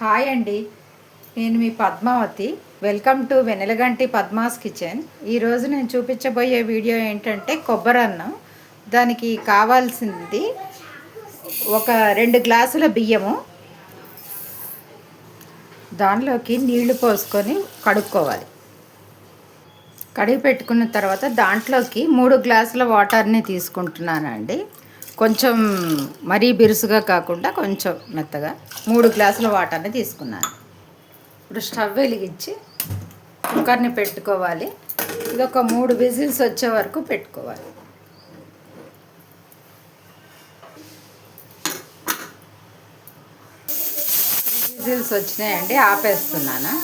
Hi అండి, నేను మీ Padmavathi. Welcome to Vennelaganti Padma's kitchen. ఈరోజు నేను చూపించబోయే వీడియో ఏంటంటే కొబ్బరి అన్నం. దానికి కావాల్సింది ఒక 2 గ్లాసుల బియ్యము, దానిలోకి నీళ్లు పోసుకొని కడుక్కోవాలి. కడిగి పెట్టుకున్న తర్వాత దాంట్లోకి 3 గ్లాసుల వాటర్ని తీసుకుంటున్నానండి. కొంచెం మరీ బిరుసుగా కాకుండా కొంచెం మెత్తగా 3 గ్లాసుల వాటర్ని తీసుకున్నాను. ఇప్పుడు స్టవ్ వెలిగించి కుక్కర్ని పెట్టుకోవాలి. ఇది ఒక 3 విజిల్స్ వచ్చే వరకు పెట్టుకోవాలి. విజిల్స్ వచ్చినాయండి, ఆపేస్తున్నాను.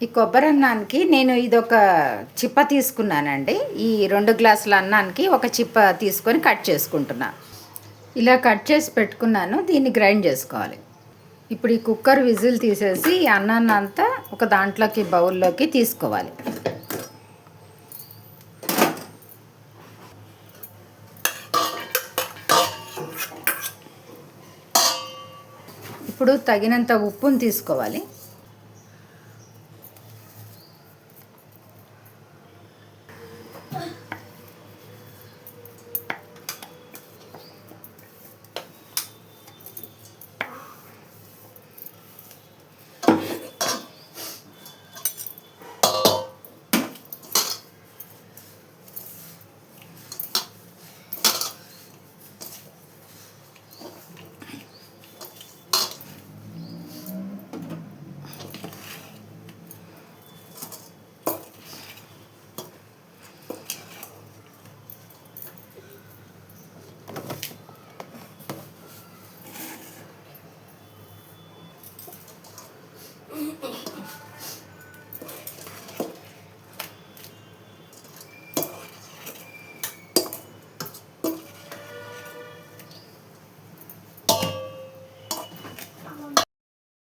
ఈ కొబ్బరి అన్నానికి నేను ఇదొక చిప్ప తీసుకున్నానండి. ఈ 2 గ్లాసుల అన్నానికి ఒక చిప్ప తీసుకొని కట్ చేసుకుంటున్నాను. ఇలా కట్ చేసి పెట్టుకున్నాను. దీన్ని గ్రైండ్ చేసుకోవాలి. ఇప్పుడు ఈ కుక్కర్ విజిల్ తీసేసి ఈ అన్నాన్ని అంతా ఒక దాంట్లోకి బౌల్లోకి తీసుకోవాలి. ఇప్పుడు తగినంత ఉప్పుని తీసుకోవాలి.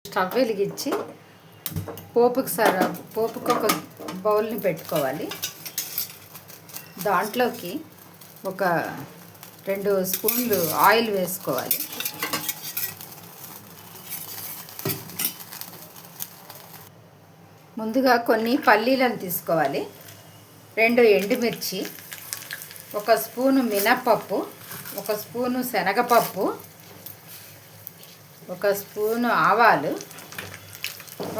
స్టవ్ వెలిగించి పోపుకు ఒక బౌల్ని పెట్టుకోవాలి. దాంట్లోకి ఒక 2 స్పూన్లు ఆయిల్ వేసుకోవాలి. ముందుగా కొన్ని పల్లీలను తీసుకోవాలి, 2 ఎండుమిర్చి, 1 స్పూను మినప్పప్పు, 1 స్పూను శనగపప్పు, 1 స్పూను ఆవాలు,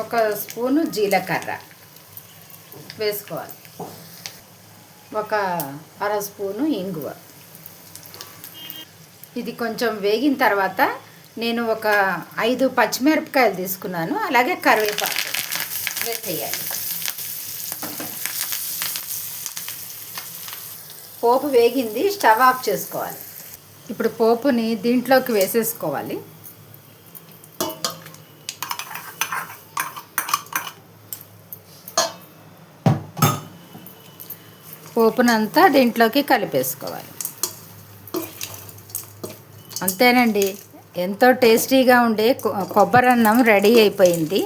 1 స్పూను జీలకర్ర వేసుకోవాలి. 1/2 స్పూను ఇంగువ. ఇది కొంచెం వేగిన తర్వాత నేను ఒక 5 పచ్చిమిరపకాయలు తీసుకున్నాను. అలాగే కరివేపాకు వేసేయాలి. పోపు వేగింది, స్టవ్ ఆఫ్ చేసుకోవాలి. ఇప్పుడు పోపుని దీంట్లోకి వేసేసుకోవాలి. పోపునంతా దీంట్లోకి కలిపేసుకోవాలి. అంతేనండి, ఎంతో టేస్టీగా ఉండే కొబ్బరి అన్నం రెడీ అయిపోయింది.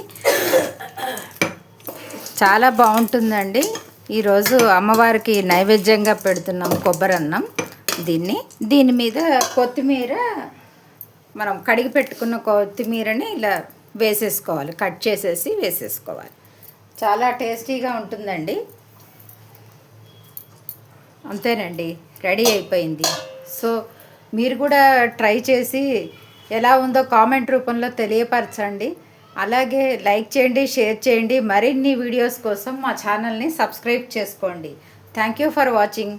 చాలా బాగుంటుందండి. ఈరోజు అమ్మవారికి నైవేద్యంగా పెడుతున్నాం కొబ్బరి అన్నం. దీని మీద కొత్తిమీర, మనం కడిగి పెట్టుకున్న కొత్తిమీరని ఇలా వేసేసుకోవాలి, కట్ చేసేసి వేసేసుకోవాలి. చాలా టేస్టీగా ఉంటుందండి. అంతేనండి, రెడీ అయిపోయింది. సో మీరు కూడా ట్రై చేసి ఎలా ఉందో కామెంట్ రూపంలో తెలియపరచండి. అలాగే లైక్ చేయండి, షేర్ చేయండి. మరిన్ని వీడియోస్ కోసం మా ఛానల్ని సబ్స్క్రైబ్ చేసుకోండి. Thank you for watching.